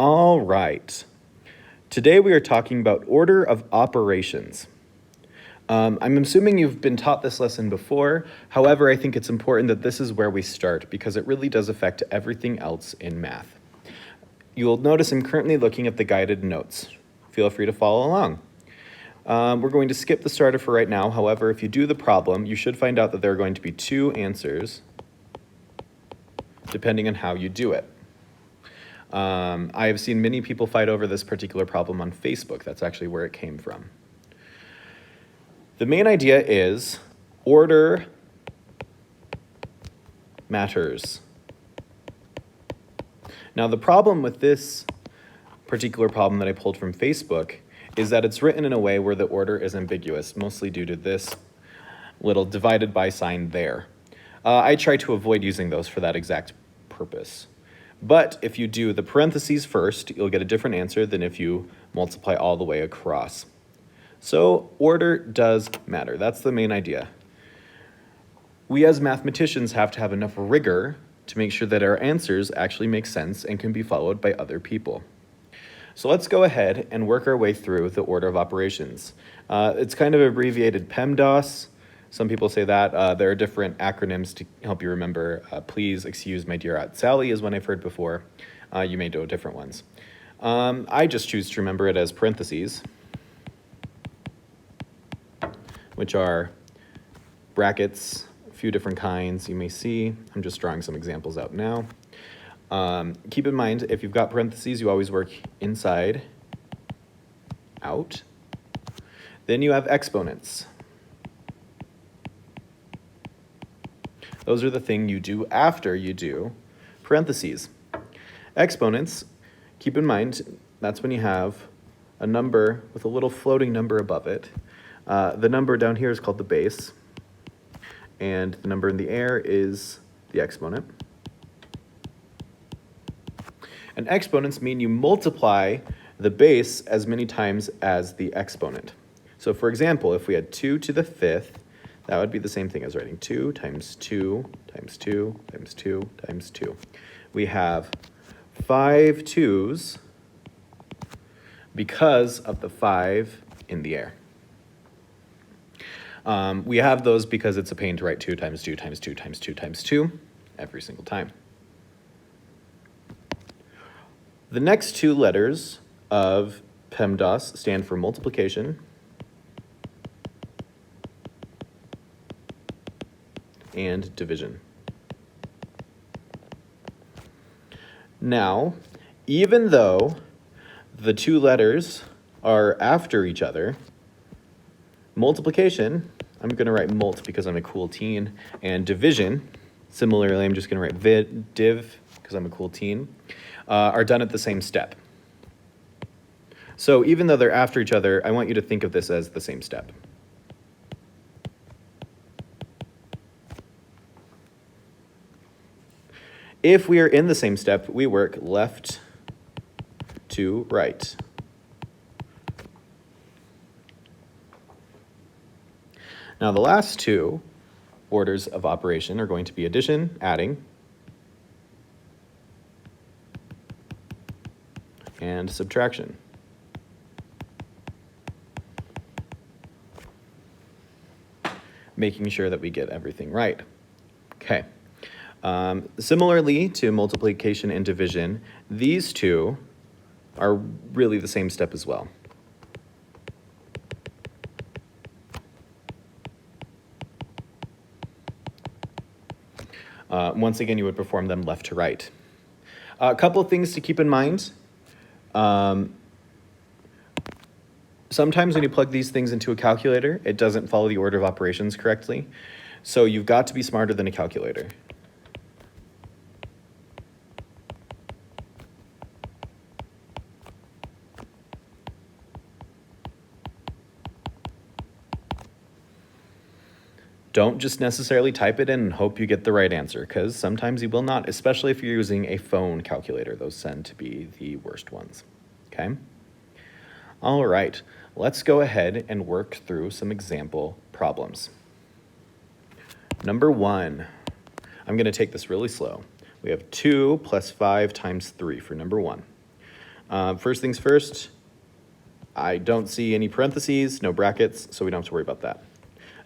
All right. Today we are talking about order of operations. I'm assuming you've been taught this lesson before. However, I think it's important that this is where we start because it really does affect everything else in math. You'll notice I'm currently looking at the guided notes. Feel free to follow along. We're going to skip the starter for right now. However, if you do the problem, you should find out that there are going to be two answers depending on how you do it. I have seen many people fight over this particular problem on Facebook. That's actually where it came from. The main idea is order matters. Now, the problem with this particular problem that I pulled from Facebook is that it's written in a way where the order is ambiguous, mostly due to this little divided by sign there. I try to avoid using those for that exact purpose. But if you do the parentheses first, you'll get a different answer than if you multiply all the way across. So order does matter. That's the main idea. We as mathematicians have to have enough rigor to make sure that our answers actually make sense and can be followed by other people. So let's go ahead and work our way through the order of operations. It's kind of abbreviated PEMDAS. Some people say that. There are different acronyms to help you remember. Please excuse my dear Aunt Sally is one I've heard before. You may know different ones. I just choose to remember it as parentheses, which are brackets, a few different kinds you may see. I'm just drawing some examples out now. Keep in mind, if you've got parentheses, you always work inside, out. Then you have exponents. Those are the thing you do after you do parentheses. Exponents, keep in mind, that's when you have a number with a little floating number above it. The number down here is called the base, and the number in the air is the exponent. And exponents mean you multiply the base as many times as the exponent. So for example, if we had 2 to the 5th, that would be the same thing as writing 2 times 2 times 2 times 2 times 2. We have 5 2s because of the 5 in the air. We have those because it's a pain to write 2 times 2 times 2 times 2 times 2 every single time. The next two letters of PEMDAS stand for multiplication and division. Now, even though the two letters are after each other, multiplication, I'm going to write mult because I'm a cool teen, and division, similarly, I'm just going to write div because I'm a cool teen, are done at the same step. So even though they're after each other, I want you to think of this as the same step. If we are in the same step, we work left to right. Now the last two orders of operation are going to be addition, adding, and subtraction. Making sure that we get everything right. Okay. Similarly to multiplication and division, these two are really the same step as well. Once again, you would perform them left to right. A couple of things to keep in mind. Sometimes when you plug these things into a calculator, it doesn't follow the order of operations correctly. So you've got to be smarter than a calculator. Don't just necessarily type it in and hope you get the right answer, because sometimes you will not, especially if you're using a phone calculator. Those tend to be the worst ones, okay? All right, let's go ahead and work through some example problems. Number 1, I'm going to take this really slow. We have 2 plus 5 times 3 for number 1. First things first, I don't see any parentheses, no brackets, so we don't have to worry about that.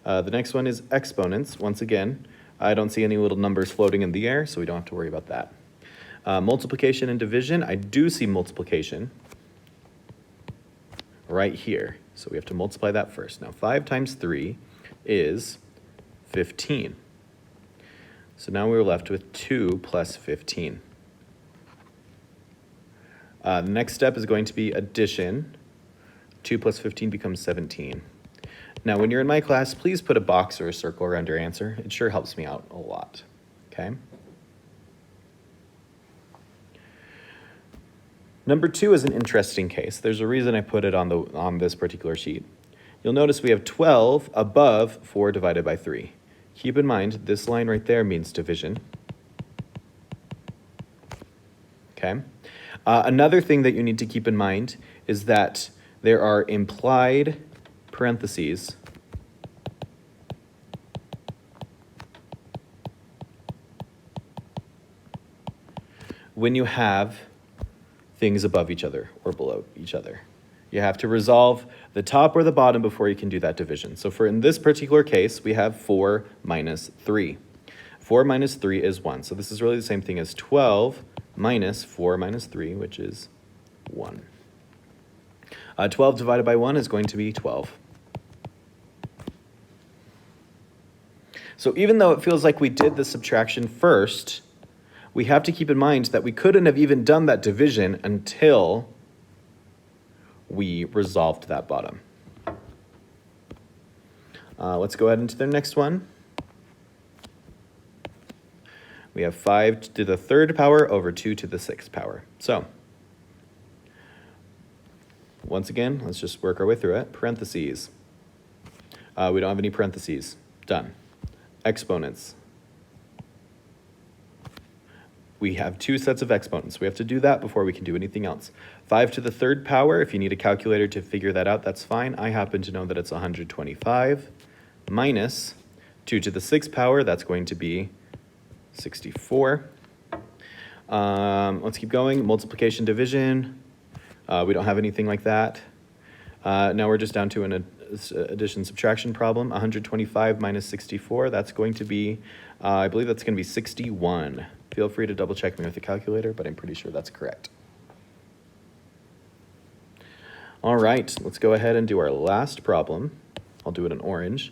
The next one is exponents. Once again, I don't see any little numbers floating in the air, so we don't have to worry about that. Multiplication and division, I do see multiplication right here. So we have to multiply that first. Now 5 times 3 is 15. So now we're left with 2 plus 15. The next step is going to be addition. 2 plus 15 becomes 17. Now when you're in my class, please put a box or a circle around your answer. It sure helps me out a lot, okay? Number 2 is an interesting case. There's a reason I put it on this particular sheet. You'll notice we have 12 above 4 divided by 3. Keep in mind, this line right there means division. Okay. Another thing that you need to keep in mind is that there are implied parentheses when you have things above each other or below each other. You have to resolve the top or the bottom before you can do that division. So in this particular case, we have 4 minus 3. 4 minus 3 is 1. So this is really the same thing as 12 minus 4 minus 3, which is 1. 12 divided by 1 is going to be 12. So even though it feels like we did the subtraction first, we have to keep in mind that we couldn't have even done that division until we resolved that bottom. Let's go ahead into the next one. We have 5 to the 3rd power over 2 to the 6th power. So, once again, let's just work our way through it. Parentheses. We don't have any parentheses. Done. Exponents. We have 2 sets of exponents. We have to do that before we can do anything else. 5 to the 3rd power, if you need a calculator to figure that out, that's fine. I happen to know that it's 125 minus 2 to the 6th power, that's going to be 64. Let's keep going. Multiplication, division. We don't have anything like that. Now we're just down to an addition subtraction problem. 125 minus 64, that's going to be, I believe that's going to be 61. Feel free to double check me with the calculator, but I'm pretty sure that's correct. All right, let's go ahead and do our last problem. I'll do it in orange.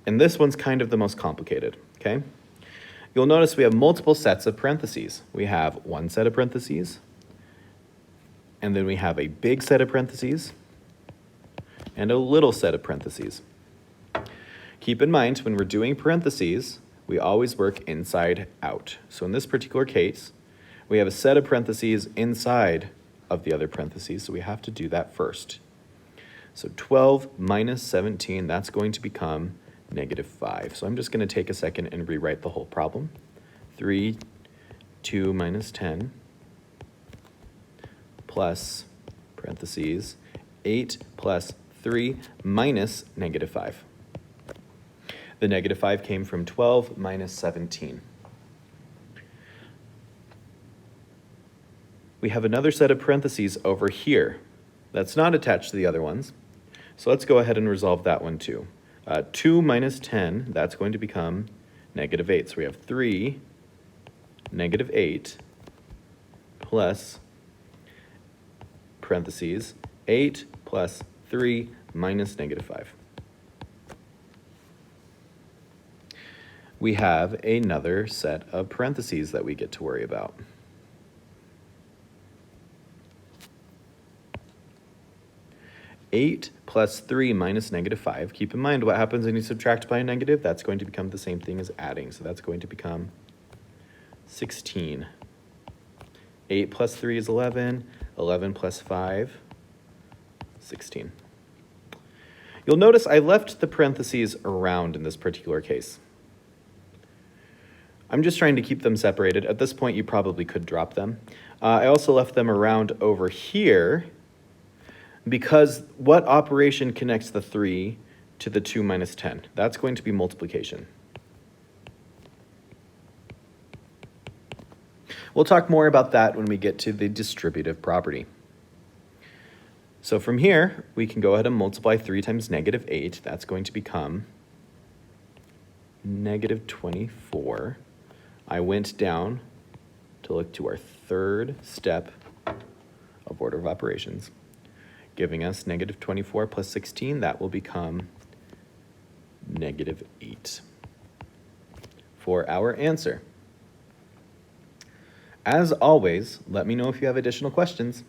And this one's kind of the most complicated, okay? You'll notice we have multiple sets of parentheses. We have one set of parentheses, and then we have a big set of parentheses, and a little set of parentheses. Keep in mind, when we're doing parentheses, we always work inside out. So in this particular case, we have a set of parentheses inside of the other parentheses, so we have to do that first. So 12 minus 17, that's going to become -5. So I'm just going to take a second and rewrite the whole problem. 3, 2 minus 10, plus, parentheses, 8 plus 3 minus -5. The -5 came from 12 minus 17. We have another set of parentheses over here that's not attached to the other ones. So let's go ahead and resolve that one too. 2 minus 10, that's going to become -8. So we have 3, -8, plus, parentheses, 8 plus 3 minus -5. We have another set of parentheses that we get to worry about. Eight plus 3 minus -5. Keep in mind what happens when you subtract by a negative. That's going to become the same thing as adding. So that's going to become 16. 8 plus 3 is 11. 11 plus 5, 16. You'll notice I left the parentheses around in this particular case. I'm just trying to keep them separated. At this point, you probably could drop them. I also left them around over here because what operation connects the 3 to the 2 minus 10? That's going to be multiplication. We'll talk more about that when we get to the distributive property. So from here, we can go ahead and multiply 3 times negative 8. That's going to become negative 24. I went down to look to our third step of order of operations, giving us negative 24 plus 16. That will become negative 8 for our answer. As always, let me know if you have additional questions.